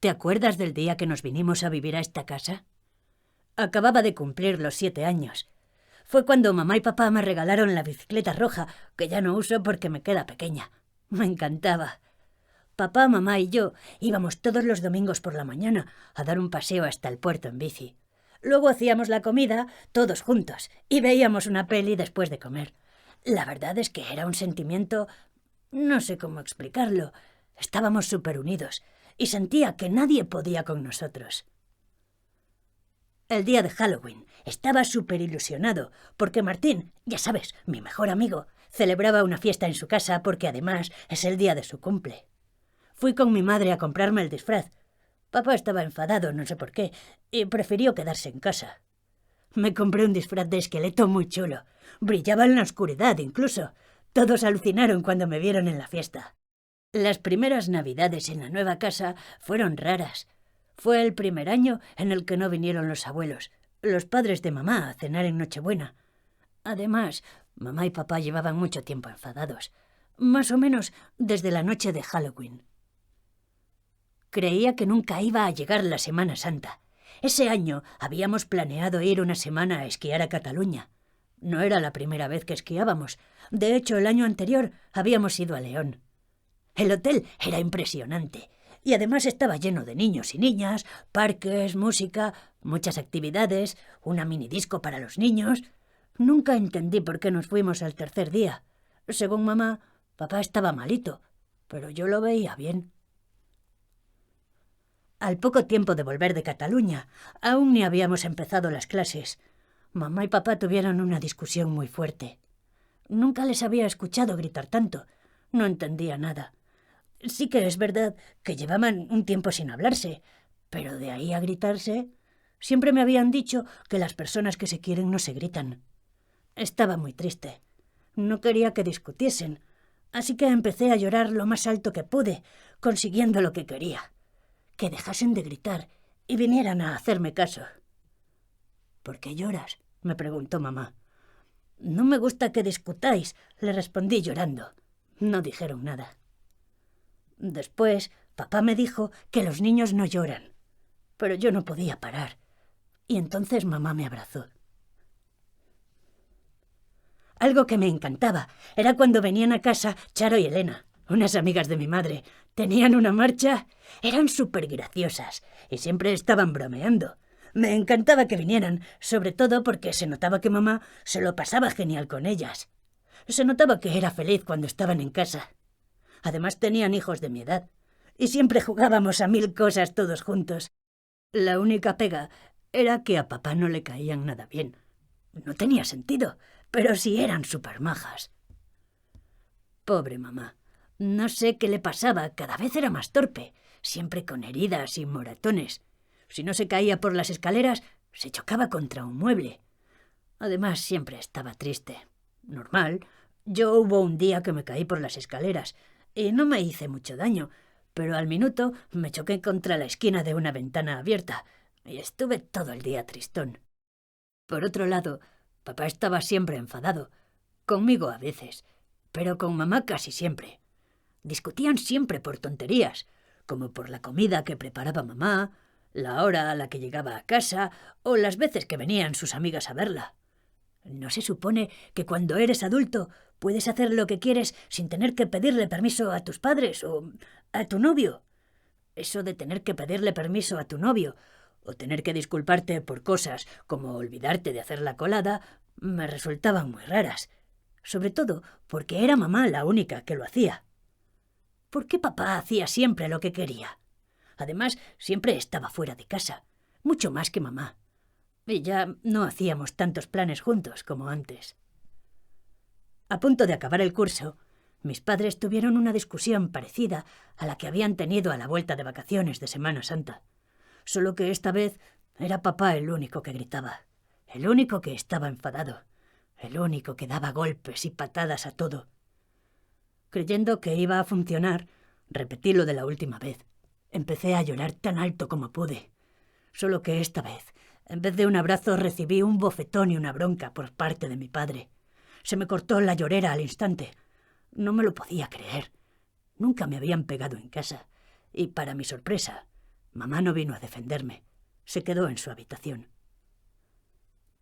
¿Te acuerdas del día que nos vinimos a vivir a esta casa? Acababa de cumplir los 7 años. Fue cuando mamá y papá me regalaron la bicicleta roja, que ya no uso porque me queda pequeña. Me encantaba. Papá, mamá y yo íbamos todos los domingos por la mañana a dar un paseo hasta el puerto en bici. Luego hacíamos la comida todos juntos y veíamos una peli después de comer. La verdad es que era un sentimiento... no sé cómo explicarlo. Estábamos súper unidos y sentía que nadie podía con nosotros. El día de Halloween estaba súper ilusionado porque Martín, ya sabes, mi mejor amigo, celebraba una fiesta en su casa porque además es el día de su cumple. Fui con mi madre a comprarme el disfraz. Papá estaba enfadado, no sé por qué, y prefirió quedarse en casa. Me compré un disfraz de esqueleto muy chulo. Brillaba en la oscuridad incluso. Todos alucinaron cuando me vieron en la fiesta. Las primeras Navidades en la nueva casa fueron raras. Fue el primer año en el que no vinieron los abuelos, los padres de mamá, a cenar en Nochebuena. Además, mamá y papá llevaban mucho tiempo enfadados, más o menos desde la noche de Halloween. Creía que nunca iba a llegar la Semana Santa. Ese año habíamos planeado ir una semana a esquiar a Cataluña. No era la primera vez que esquiábamos. De hecho, el año anterior habíamos ido a León. El hotel era impresionante y además estaba lleno de niños y niñas, parques, música, muchas actividades, una minidisco para los niños. Nunca entendí por qué nos fuimos al tercer día. Según mamá, papá estaba malito, pero yo lo veía bien. Al poco tiempo de volver de Cataluña, aún ni habíamos empezado las clases. Mamá y papá tuvieron una discusión muy fuerte. Nunca les había escuchado gritar tanto. No entendía nada. Sí que es verdad que llevaban un tiempo sin hablarse, pero de ahí a gritarse... Siempre me habían dicho que las personas que se quieren no se gritan. Estaba muy triste. No quería que discutiesen, así que empecé a llorar lo más alto que pude, consiguiendo lo que quería. Que dejasen de gritar y vinieran a hacerme caso. ¿Por qué lloras?, me preguntó mamá. No me gusta que discutáis, le respondí llorando. No dijeron nada. Después, papá me dijo que los niños no lloran, pero yo no podía parar. Y entonces mamá me abrazó. Algo que me encantaba era cuando venían a casa Charo y Elena, unas amigas de mi madre. Tenían una marcha, eran súper graciosas y siempre estaban bromeando. Me encantaba que vinieran, sobre todo porque se notaba que mamá se lo pasaba genial con ellas. Se notaba que era feliz cuando estaban en casa. Además tenían hijos de mi edad y siempre jugábamos a 1000 cosas todos juntos. La única pega era que a papá no le caían nada bien. No tenía sentido, pero sí eran súper majas. Pobre mamá. No sé qué le pasaba, cada vez era más torpe, siempre con heridas y moratones. Si no se caía por las escaleras, se chocaba contra un mueble. Además, siempre estaba triste. Normal. Yo hubo un día que me caí por las escaleras y no me hice mucho daño, pero al minuto me choqué contra la esquina de una ventana abierta y estuve todo el día tristón. Por otro lado, papá estaba siempre enfadado, conmigo a veces, pero con mamá casi siempre. Discutían siempre por tonterías, como por la comida que preparaba mamá, la hora a la que llegaba a casa o las veces que venían sus amigas a verla. ¿No se supone que cuando eres adulto puedes hacer lo que quieres sin tener que pedirle permiso a tus padres o a tu novio? Eso de tener que pedirle permiso a tu novio o tener que disculparte por cosas como olvidarte de hacer la colada me resultaban muy raras, sobre todo porque era mamá la única que lo hacía. ¿Por qué papá hacía siempre lo que quería? Además, siempre estaba fuera de casa, mucho más que mamá. Y ya no hacíamos tantos planes juntos como antes. A punto de acabar el curso, mis padres tuvieron una discusión parecida a la que habían tenido a la vuelta de vacaciones de Semana Santa. Solo que esta vez era papá el único que gritaba, el único que estaba enfadado, el único que daba golpes y patadas a todo. Creyendo que iba a funcionar, repetí lo de la última vez. Empecé a llorar tan alto como pude. Solo que esta vez, en vez de un abrazo, recibí un bofetón y una bronca por parte de mi padre. Se me cortó la llorera al instante. No me lo podía creer. Nunca me habían pegado en casa. Y para mi sorpresa, Mamá no vino a defenderme. Se quedó en su habitación.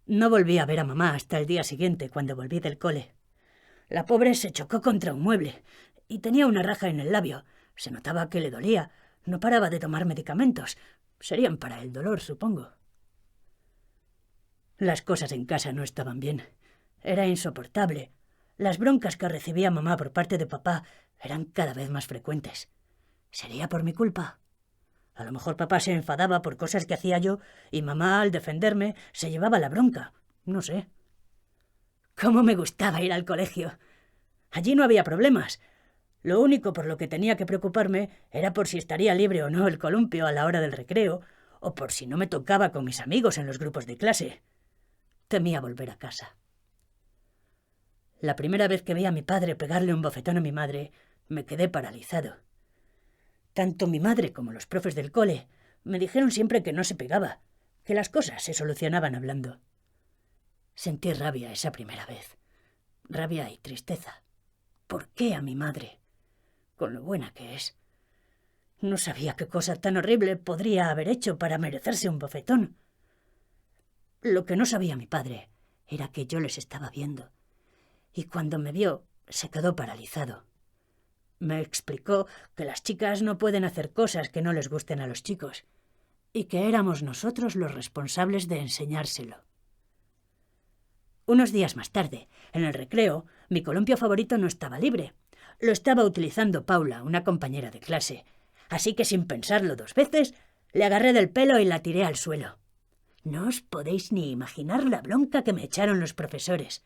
No volví a ver a mamá hasta el día siguiente, cuando volví del cole. La pobre se chocó contra un mueble y tenía una raja en el labio. Se notaba que le dolía. No paraba de tomar medicamentos. Serían para el dolor, supongo. Las cosas en casa no estaban bien. Era insoportable. Las broncas que recibía mamá por parte de papá eran cada vez más frecuentes. ¿Sería por mi culpa? A lo mejor papá se enfadaba por cosas que hacía yo y mamá, al defenderme, se llevaba la bronca. No sé. ¿Cómo me gustaba ir al colegio? Allí no había problemas. Lo único por lo que tenía que preocuparme era por si estaría libre o no el columpio a la hora del recreo, o por si no me tocaba con mis amigos en los grupos de clase. Temía volver a casa. La primera vez que vi a mi padre pegarle un bofetón a mi madre, me quedé paralizado. Tanto mi madre como los profes del cole me dijeron siempre que no se pegaba, que las cosas se solucionaban hablando. Sentí rabia esa primera vez. Rabia y tristeza. ¿Por qué a mi madre? Con lo buena que es. No sabía qué cosa tan horrible podría haber hecho para merecerse un bofetón. Lo que no sabía mi padre era que yo les estaba viendo. Y cuando me vio, se quedó paralizado. Me explicó que las chicas no pueden hacer cosas que no les gusten a los chicos, y que éramos nosotros los responsables de enseñárselo. Unos días más tarde, en el recreo, mi columpio favorito no estaba libre. Lo estaba utilizando Paula, una compañera de clase. Así que sin pensarlo dos veces, le agarré del pelo y la tiré al suelo. No os podéis ni imaginar la bronca que me echaron los profesores.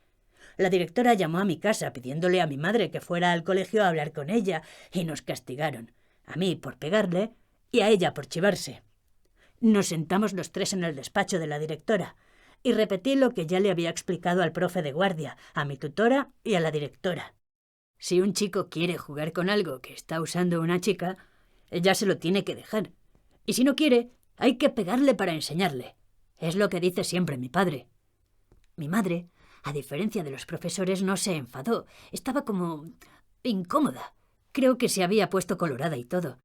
La directora llamó a mi casa pidiéndole a mi madre que fuera al colegio a hablar con ella y nos castigaron, a mí por pegarle y a ella por chivarse. Nos sentamos los tres en el despacho de la directora y repetí lo que ya le había explicado al profe de guardia, a mi tutora y a la directora. Si un chico quiere jugar con algo que está usando una chica, ella se lo tiene que dejar. Y si no quiere, hay que pegarle para enseñarle. Es lo que dice siempre mi padre. Mi madre, a diferencia de los profesores, no se enfadó. Estaba como incómoda. Creo que se había puesto colorada y todo.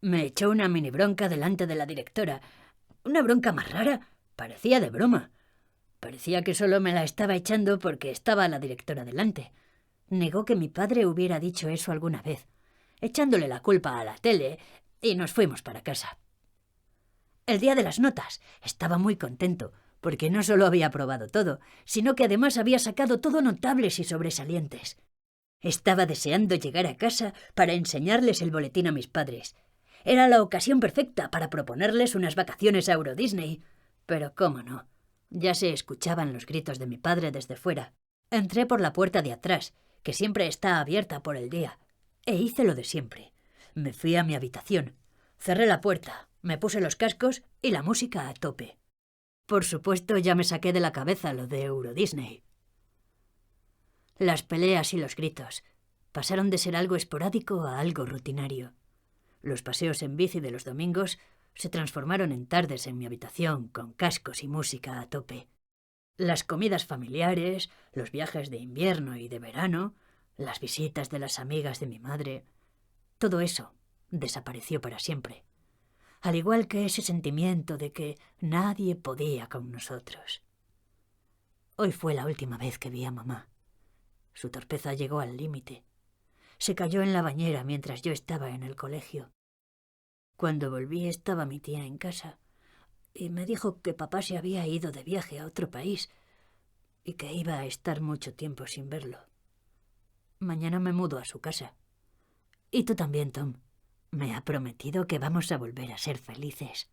Me echó una mini bronca delante de la directora. Una bronca más rara. Parecía de broma. Parecía que solo me la estaba echando porque estaba la directora delante. Negó que mi padre hubiera dicho eso alguna vez, echándole la culpa a la tele, y nos fuimos para casa. El día de las notas estaba muy contento, porque no solo había aprobado todo, sino que además había sacado todo notables y sobresalientes. Estaba deseando llegar a casa para enseñarles el boletín a mis padres. Era la ocasión perfecta para proponerles unas vacaciones a Euro Disney. Pero cómo no, ya se escuchaban los gritos de mi padre desde fuera. Entré por la puerta de atrás, que siempre está abierta por el día, e hice lo de siempre. Me fui a mi habitación, cerré la puerta, me puse los cascos y la música a tope. Por supuesto, ya me saqué de la cabeza lo de Euro Disney. Las peleas y los gritos pasaron de ser algo esporádico a algo rutinario. Los paseos en bici de los domingos se transformaron en tardes en mi habitación con cascos y música a tope. Las comidas familiares, los viajes de invierno y de verano, las visitas de las amigas de mi madre, todo eso desapareció para siempre. Al igual que ese sentimiento de que nadie podía con nosotros. Hoy fue la última vez que vi a mamá. Su torpeza llegó al límite. Se cayó en la bañera mientras yo estaba en el colegio. Cuando volví estaba mi tía en casa y me dijo que papá se había ido de viaje a otro país y que iba a estar mucho tiempo sin verlo. Mañana me mudo a su casa. Y tú también, Tom. Me ha prometido que vamos a volver a ser felices.